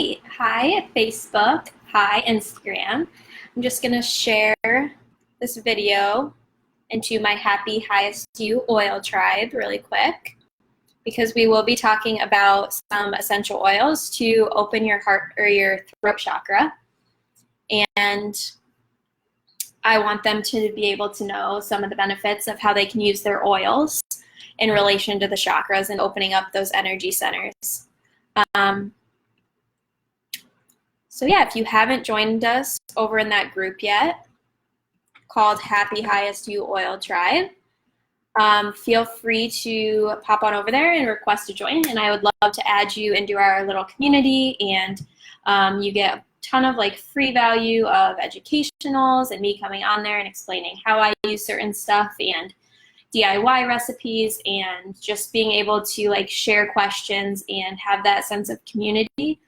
right. Hi, Facebook. Hi, Instagram. I'm just going to share this video into my Happy Highest You Oil Tribe really quick because we will be talking about some essential oils to open your heart or your throat chakra. And I want them to be able to know some of the benefits of how they can use their oils in relation to the chakras and opening up those energy centers. So yeah, if you haven't joined us over in that group yet, called Happy Highest You Oil Tribe, feel free to pop on over there and request to join, and I would love to add you into our little community, and you get a ton of like free value of educationals and me coming on there and explaining how I use certain stuff and DIY recipes, and just being able to like share questions and have that sense of community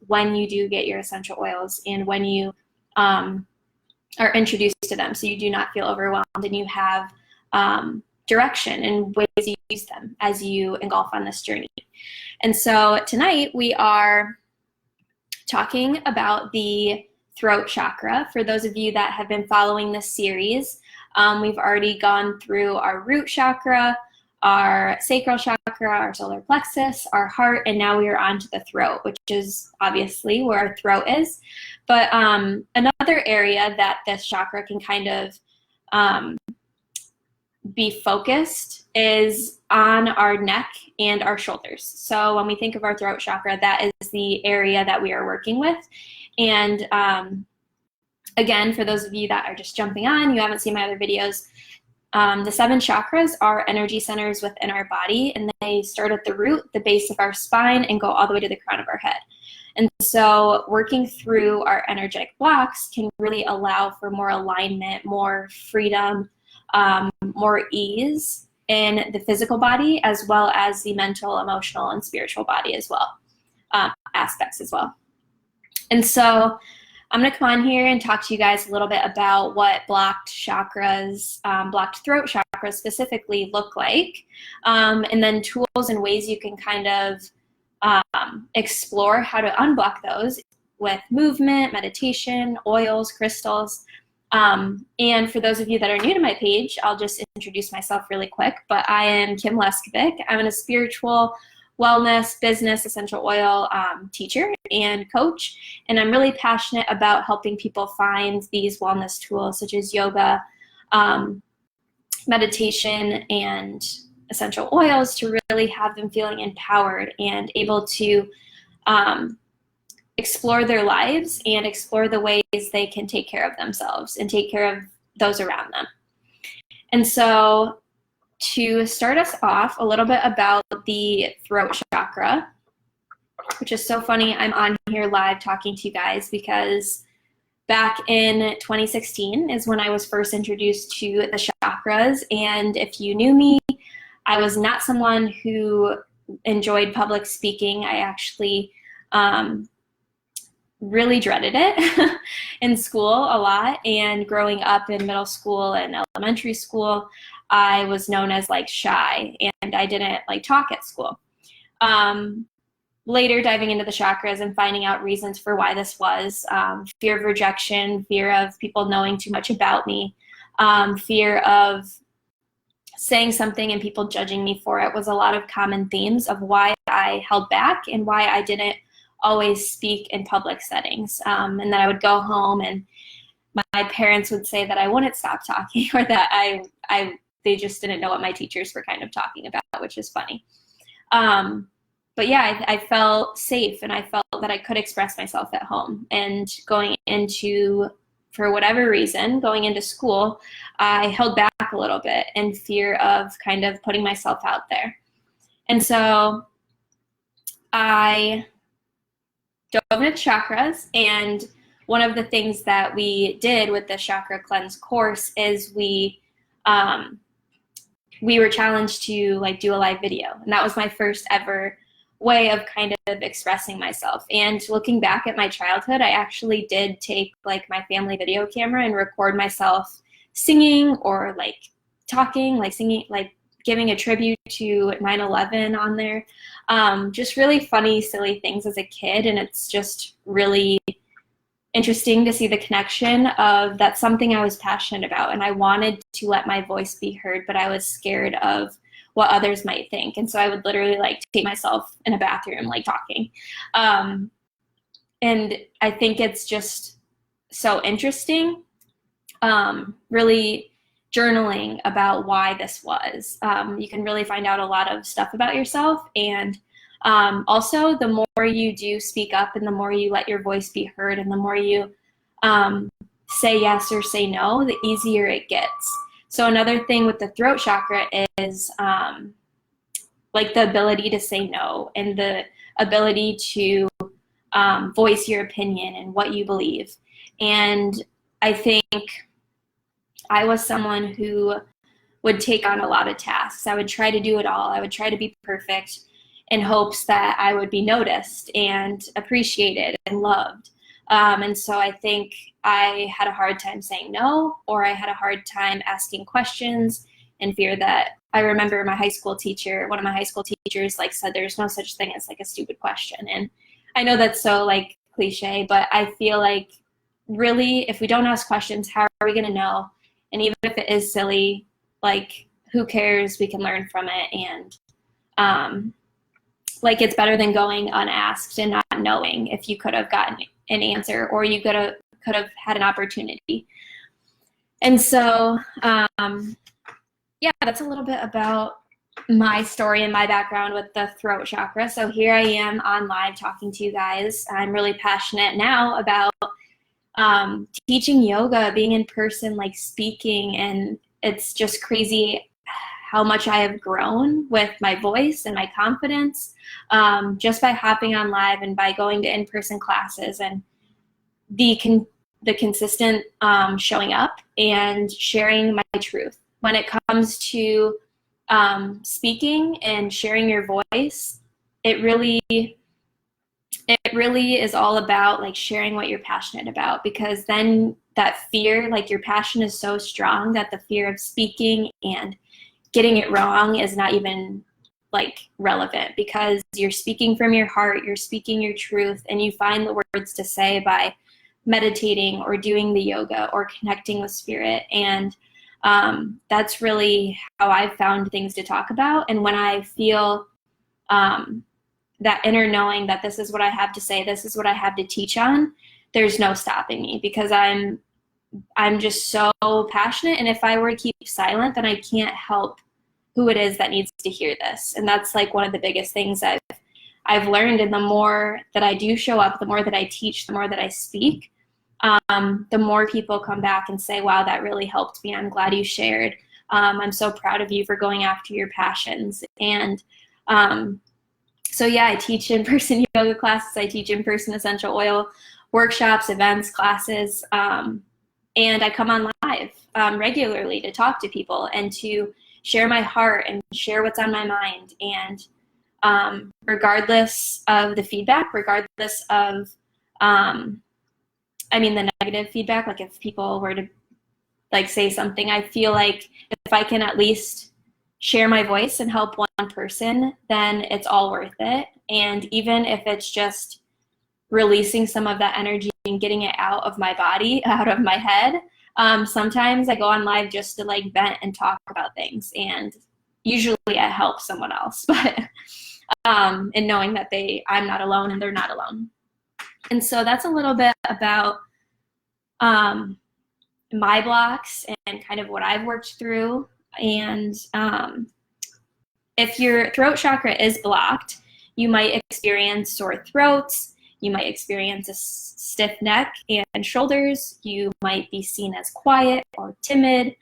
when you do get your essential oils and when you are introduced to them, so you do not feel overwhelmed and you have direction and ways you use them as you engulf on this journey. And so tonight we are talking about the throat chakra. For those of you that have been following this series, we've already gone through our root chakra, our sacral chakra, our solar plexus, our heart, and now we are on to the throat, which is obviously where our throat is. But another area that this chakra can kind of be focused is on our neck and our shoulders. So when we think of our throat chakra, that is the area that we are working with. And again, for those of you that are just jumping on, you haven't seen my other videos, the 7 chakras are energy centers within our body, and they start at the root, the base of our spine, and go all the way to the crown of our head. And so working through our energetic blocks can really allow for more alignment, more freedom, more ease in the physical body, as well as the mental, emotional, and spiritual body as well, aspects as well. And so I'm going to come on here and talk to you guys a little bit about what blocked chakras, blocked throat chakras specifically look like, and then tools and ways you can kind of explore how to unblock those with movement, meditation, oils, crystals. And for those of you that are new to my page, I'll just introduce myself really quick, but I am Kim Leskovic. I'm a spiritual wellness, business, essential oil teacher and coach, and I'm really passionate about helping people find these wellness tools such as yoga, meditation, and essential oils to really have them feeling empowered and able to explore their lives and explore the ways they can take care of themselves and take care of those around them. And so to start us off, a little bit about the throat chakra, which is so funny. I'm on here live talking to you guys because back in 2016 is when I was first introduced to the chakras. And if you knew me, I was not someone who enjoyed public speaking. I actually really dreaded it in school a lot. And growing up in middle school and elementary school, I was known as like shy, and I didn't like talk at school. Later diving into the chakras and finding out reasons for why this was, fear of rejection, fear of people knowing too much about me, fear of saying something and people judging me for it was a lot of common themes of why I held back and why I didn't always speak in public settings. And then I would go home and my parents would say that I wouldn't stop talking, or that they just didn't know what my teachers were kind of talking about, which is funny. But yeah, I felt safe and I felt that I could express myself at home. And going into, for whatever reason, going into school, I held back a little bit in fear of kind of putting myself out there. And so I dove into chakras, and one of the things that we did with the chakra cleanse course is we were challenged to like do a live video, and that was my first ever way of kind of expressing myself. And looking back at my childhood, I actually did take like my family video camera and record myself singing or like talking, like singing, like giving a tribute to 9/11 on there. Just really funny, silly things as a kid. And it's just really interesting to see the connection of that's something I was passionate about. And I wanted to let my voice be heard, but I was scared of what others might think. And so I would literally like take myself in a bathroom, like talking. And I think it's just so interesting, really journaling about why this was. You can really find out a lot of stuff about yourself. And also, the more you do speak up and the more you let your voice be heard and the more you say yes or say no, the easier it gets. So another thing with the throat chakra is like the ability to say no and the ability to voice your opinion and what you believe. And I think I was someone who would take on a lot of tasks. I would try to do it all. I would try to be perfect in hopes that I would be noticed and appreciated and loved. And so I think I had a hard time saying no, or I had a hard time asking questions and fear that I remember my high school teacher, one of my high school teachers like said, there's no such thing as like a stupid question. And I know that's so like cliche, but I feel like really, if we don't ask questions, how are we going to know? And even if it is silly, like who cares? We can learn from it. And like it's better than going unasked and not knowing if you could have gotten an answer or you could have had an opportunity. And so, yeah, that's a little bit about my story and my background with the throat chakra. So here I am on live talking to you guys. I'm really passionate now about teaching yoga, being in person, like speaking, and it's just crazy how much I have grown with my voice and my confidence just by hopping on live and by going to in-person classes and the consistent showing up and sharing my truth. When it comes to speaking and sharing your voice, it really is all about like sharing what you're passionate about, because then that fear, like your passion is so strong that the fear of speaking and getting it wrong is not even like relevant, because you're speaking from your heart, you're speaking your truth, and you find the words to say by meditating or doing the yoga or connecting with spirit. And that's really how I've found things to talk about. And when I feel that inner knowing that this is what I have to say, this is what I have to teach on, there's no stopping me, because I'm just so passionate. And if I were to keep silent, then I can't help who it is that needs to hear this. And that's like one of the biggest things I've learned. And the more that I do show up, the more that I teach, the more that I speak, the more people come back and say, wow, that really helped me. I'm glad you shared. I'm so proud of you for going after your passions. And so yeah, I teach in-person yoga classes. I teach in-person essential oil workshops, events, classes, and I come on live regularly to talk to people and to share my heart and share what's on my mind. And regardless of the feedback, regardless of, the negative feedback, like if people were to like say something, I feel like if I can at least share my voice and help one person, then it's all worth it. And even if it's just releasing some of that energy and getting it out of my body, out of my head, sometimes I go on live just to like vent and talk about things, and usually it helps someone else. But and knowing that I'm not alone and they're not alone. And so that's a little bit about my blocks and kind of what I've worked through. And if your throat chakra is blocked, you might experience sore throats. You might experience a stiff neck and shoulders. You might be seen as quiet or timid.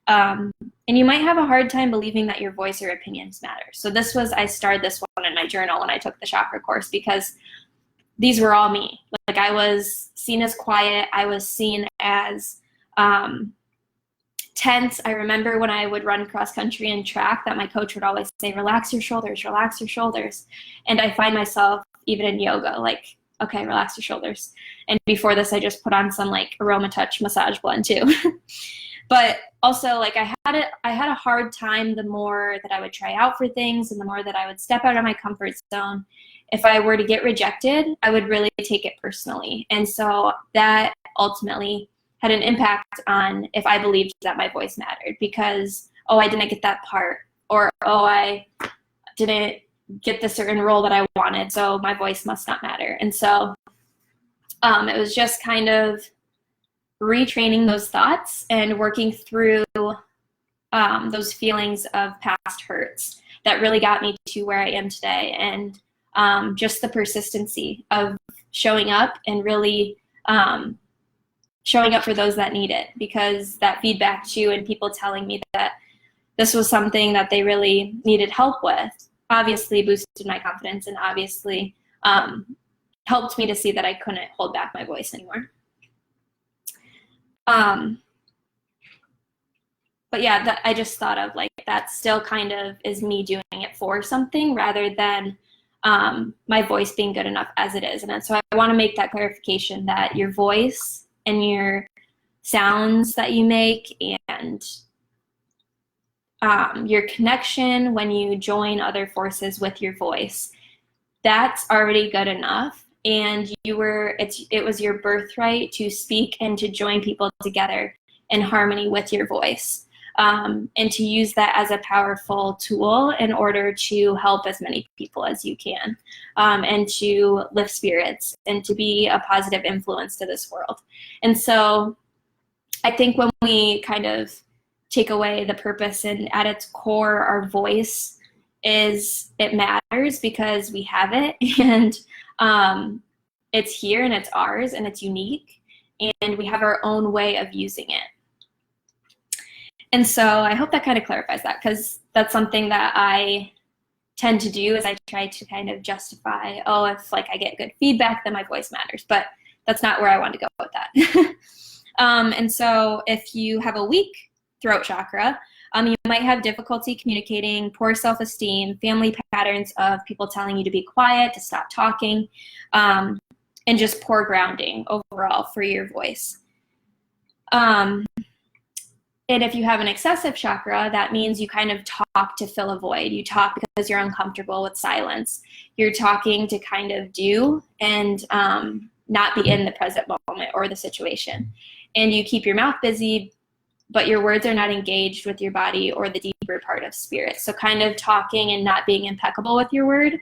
And you might have a hard time believing that your voice or opinions matter. So I started this one in my journal when I took the chakra course, because these were all me. Like I was seen as quiet. I was seen as tense. I remember when I would run cross country and track that my coach would always say, relax your shoulders, relax your shoulders. And I find myself even in yoga, like, okay, relax your shoulders. And before this, I just put on some like Aroma Touch massage blend too. But also, like, I had a hard time the more that I would try out for things and the more that I would step out of my comfort zone. If I were to get rejected, I would really take it personally. And so that ultimately had an impact on if I believed that my voice mattered, because, oh, I didn't get that part, or, oh, I didn't get the certain role that I wanted, so my voice must not matter. And so it was just kind of retraining those thoughts and working through those feelings of past hurts that really got me to where I am today. And just the persistency of showing up and really showing up for those that need it, because that feedback too, and people telling me that this was something that they really needed help with, obviously boosted my confidence and obviously helped me to see that I couldn't hold back my voice anymore. But yeah, I just thought of, like, that still kind of is me doing it for something rather than my voice being good enough as it is. And so I want to make that clarification that your voice and your sounds that you make and your connection when you join other forces with your voice, that's already good enough. And it was your birthright to speak and to join people together in harmony with your voice, and to use that as a powerful tool in order to help as many people as you can, and to lift spirits and to be a positive influence to this world. And so I think when we kind of take away the purpose and at its core, our voice it matters because we have it, and it's here and it's ours and it's unique, and we have our own way of using it. And so I hope that kind of clarifies that, because that's something that I tend to do, is I try to kind of justify, oh, if like I get good feedback, then my voice matters. But that's not where I want to go with that. And so if you have a weak throat chakra, you might have difficulty communicating, poor self-esteem, family patterns of people telling you to be quiet, to stop talking, and just poor grounding overall for your voice. And if you have an excessive chakra, that means you kind of talk to fill a void. You talk because you're uncomfortable with silence. You're talking to kind of do and not be in the present moment or the situation. And you keep your mouth busy, but your words are not engaged with your body or the deeper part of spirit. So kind of talking and not being impeccable with your word,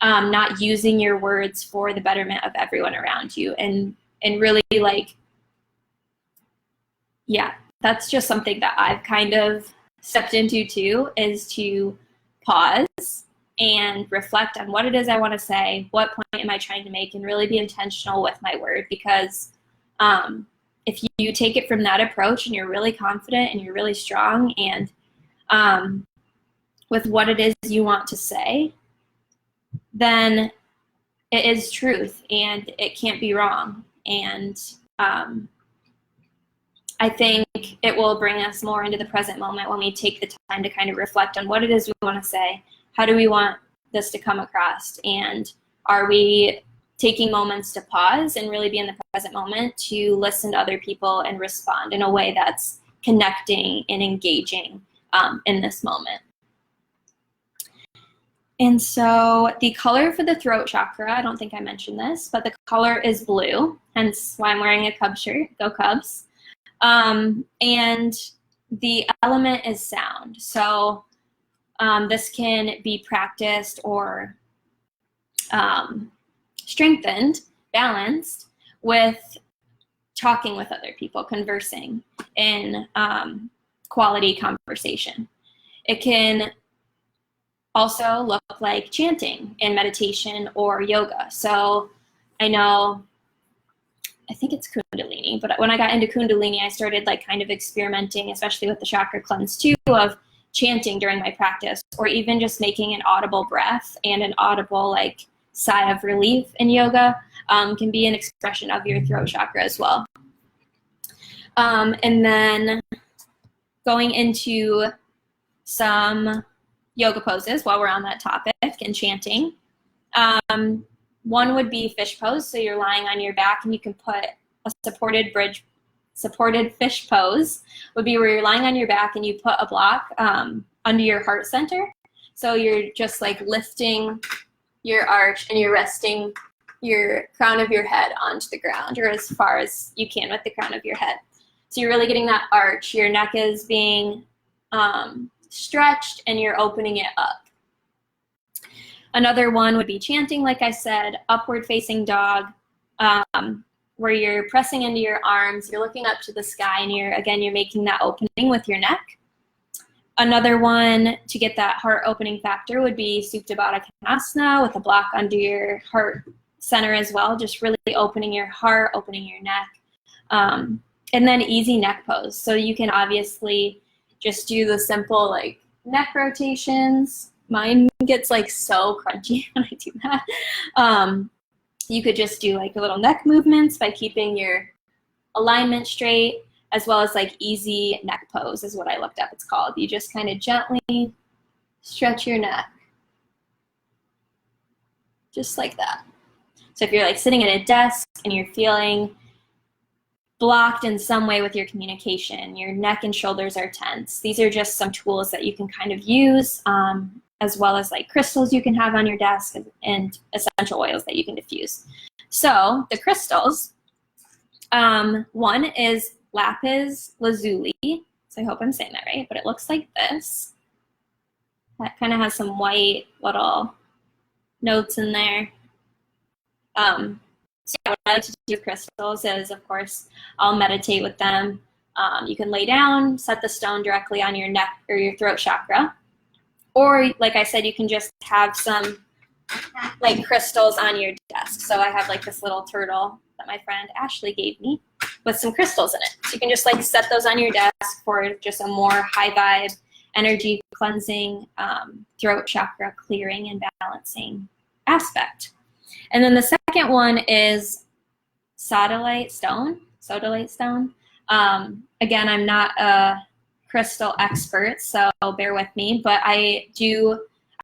not using your words for the betterment of everyone around you. And really, like, yeah, that's just something that I've kind of stepped into too, is to pause and reflect on what it is I want to say, what point am I trying to make, and really be intentional with my word. Because if you take it from that approach and you're really confident and you're really strong and with what it is you want to say, then it is truth and it can't be wrong. And I think it will bring us more into the present moment when we take the time to kind of reflect on what it is we want to say. How do we want this to come across? And are we taking moments to pause and really be in the present moment to listen to other people and respond in a way that's connecting and engaging in this moment? And so the color for the throat chakra, I don't think I mentioned this, but the color is blue, hence why I'm wearing a Cubs shirt. Go Cubs. And the element is sound. So this can be practiced or strengthened, balanced with talking with other people, conversing in quality conversation. It can also look like chanting in meditation or yoga. So I think it's Kundalini, but when I got into Kundalini, I started like kind of experimenting, especially with the chakra cleanse too, of chanting during my practice, or even just making an audible breath and an audible like sigh of relief in yoga can be an expression of your throat chakra as well. And then going into some yoga poses while we're on that topic and chanting. One would be fish pose. So you're lying on your back and you can put a supported bridge supported fish pose would be where you're lying on your back and you put a block under your heart center. So you're just like lifting your arch and you're resting your crown of your head onto the ground, or as far as you can with the crown of your head. So you're really getting that arch. Your neck is being stretched and you're opening it up. Another one would be chanting, like I said, upward facing dog, where you're pressing into your arms, you're looking up to the sky, and you're making that opening with your neck. Another one to get that heart opening factor would be Supta Baddha Konasana with a block under your heart center as well, just really opening your heart, opening your neck. And then easy neck pose. So you can obviously just do the simple like neck rotations. Mine gets like so crunchy when I do that. You could just do like little neck movements by keeping your alignment straight, as well as like easy neck pose is what I looked up. It's called. You just kind of gently stretch your neck, just like that. So if you're like sitting at a desk and you're feeling blocked in some way with your communication, your neck and shoulders are tense, these are just some tools that you can kind of use, as well as like crystals you can have on your desk and essential oils that you can diffuse. So the crystals, one is lapis lazuli. So I hope I'm saying that right, but it looks like this. That kind of has some white little notes in there. So what I like to do with crystals is, of course, I'll meditate with them. You can lay down, set the stone directly on your neck or your throat chakra. Or, like I said, you can just have some like crystals on your desk. So I have like this little turtle that my friend Ashley gave me with some crystals in it. So you can just like set those on your desk for just a more high vibe, energy cleansing, throat chakra clearing and balancing aspect. And then the second one is sodalite stone. Again, I'm not a crystal expert, so bear with me, but I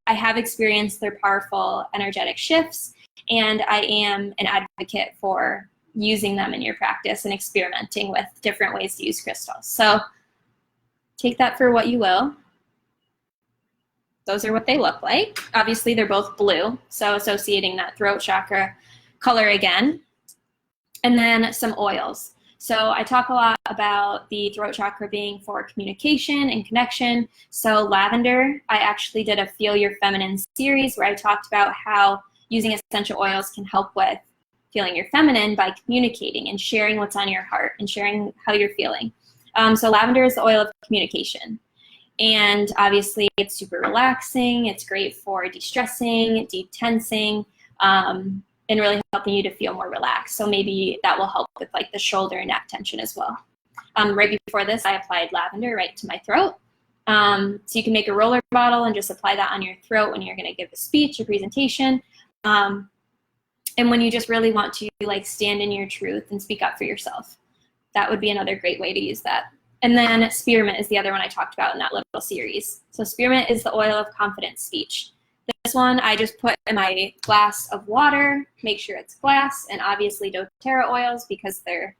have experienced their powerful energetic shifts, and I am an advocate for using them in your practice and experimenting with different ways to use crystals. So take that for what you will. Those are what they look like. Obviously, they're both blue, so associating that throat chakra color again. And then some oils. So I talk a lot about the throat chakra being for communication and connection. So lavender, I actually did a Feel Your Feminine series where I talked about how using essential oils can help with feeling your feminine by communicating and sharing what's on your heart and sharing how you're feeling. So lavender is the oil of communication. And obviously it's super relaxing. It's great for de-stressing, de-tensing, and really helping you to feel more relaxed. So maybe that will help with like the shoulder and neck tension as well. Right before this, I applied lavender right to my throat. So you can make a roller bottle and just apply that on your throat when you're gonna give a speech or presentation. And when you just really want to like stand in your truth and speak up for yourself, that would be another great way to use that. And then spearmint is the other one I talked about in that little series. So spearmint is the oil of confident speech. This one I just put in my glass of water, make sure it's glass, and obviously doTERRA oils because they're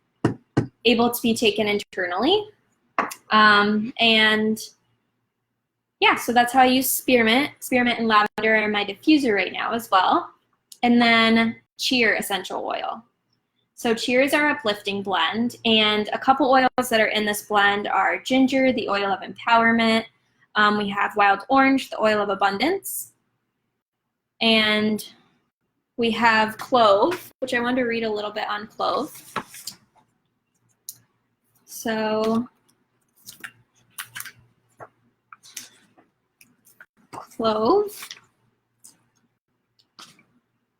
able to be taken internally. And yeah, so that's how I use spearmint. Spearmint and lavender are my diffuser right now as well. And then cheer essential oil. So cheer is our uplifting blend, and a couple oils that are in this blend are ginger, the oil of empowerment. We have wild orange, the oil of abundance. And we have clove, which I wanted to read a little bit on clove. So clove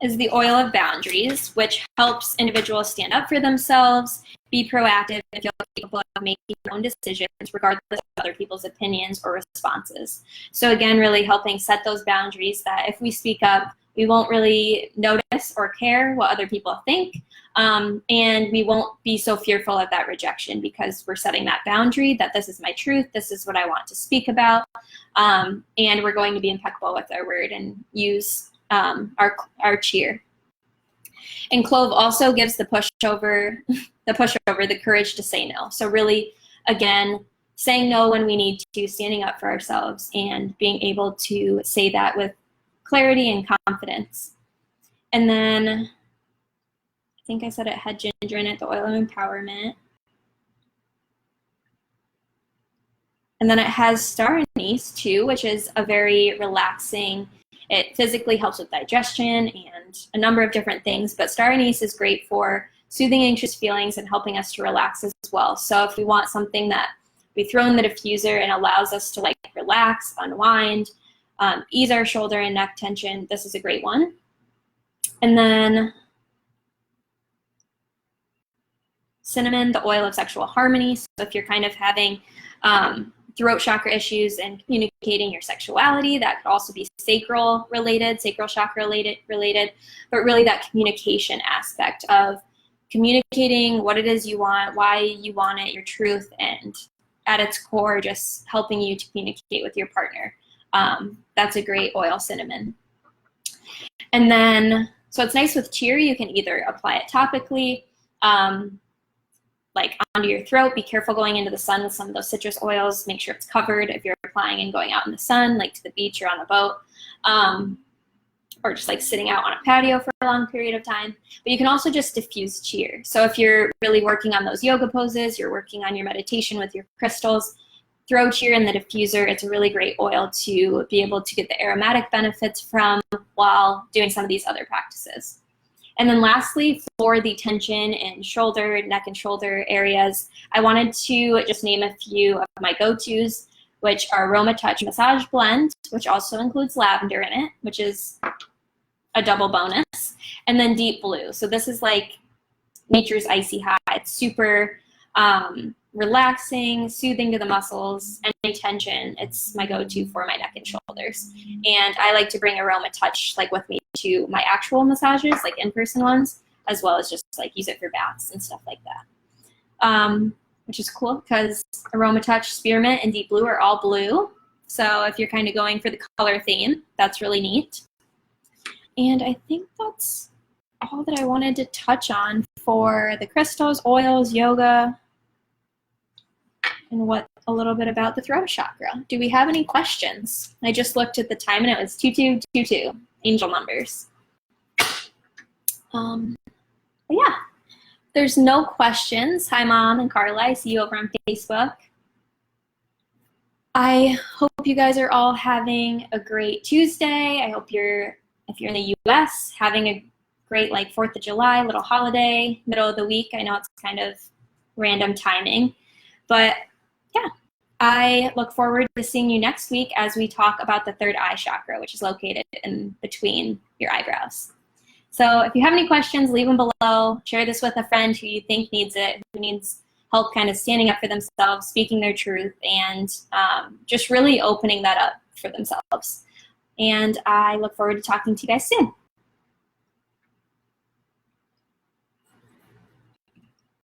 is the oil of boundaries, which helps individuals stand up for themselves, be proactive, and feel capable of making their own decisions regardless of other people's opinions or responses. So again, really helping set those boundaries that if we speak up, we won't really notice or care what other people think, and we won't be so fearful of that rejection because we're setting that boundary that this is my truth, this is what I want to speak about, and we're going to be impeccable with our word and use our cheer. And clove also gives the pushover, the courage to say no. So really, again, saying no when we need to, standing up for ourselves, and being able to say that with clarity and confidence. And then I think I said it had ginger in it, the oil of empowerment. And then it has star anise too, which is a very relaxing, it physically helps with digestion and a number of different things, but star anise is great for soothing anxious feelings and helping us to relax as well. So if we want something that we throw in the diffuser and allows us to like relax, unwind, ease our shoulder and neck tension, this is a great one. And then cinnamon, the oil of sexual harmony. So if you're kind of having throat chakra issues and communicating your sexuality, that could also be sacral related, sacral chakra related, but really that communication aspect of communicating what it is you want, why you want it, your truth, and at its core, just helping you to communicate with your partner. That's a great oil, cinnamon. And then, so it's nice with cheer. You can either apply it topically, like onto your throat. Be careful going into the sun with some of those citrus oils. Make sure it's covered if you're applying and going out in the sun, like to the beach or on a boat, or just like sitting out on a patio for a long period of time. But you can also just diffuse cheer. So if you're really working on those yoga poses, you're working on your meditation with your crystals, throw cheer in the diffuser. It's a really great oil to be able to get the aromatic benefits from while doing some of these other practices. And then lastly, for the tension in shoulder, neck and shoulder areas, I wanted to just name a few of my go-tos, which are Aroma Touch Massage Blend, which also includes lavender in it, which is a double bonus, and then Deep Blue. So this is like nature's icy hot. It's super relaxing, soothing to the muscles, any tension. It's my go-to for my neck and shoulders. And I like to bring Aroma Touch like with me to my actual massages, like in-person ones, as well as just like use it for baths and stuff like that. Which is cool because Aroma Touch, Spearmint, and Deep Blue are all blue. So if you're kind of going for the color theme, that's really neat. And I think that's all that I wanted to touch on for the crystals, oils, yoga, and what a little bit about the throat chakra. Do we have any questions? I just looked at the time and it was 2222, angel numbers. But yeah, there's no questions. Hi, Mom and Carla. I see you over on Facebook. I hope you guys are all having a great Tuesday. I hope if you're in the US, having a great like 4th of July, little holiday, middle of the week. I know it's kind of random timing, but yeah, I look forward to seeing you next week as we talk about the third eye chakra, which is located in between your eyebrows. So if you have any questions, leave them below. Share this with a friend who you think needs it, who needs help kind of standing up for themselves, speaking their truth, and just really opening that up for themselves. And I look forward to talking to you guys soon.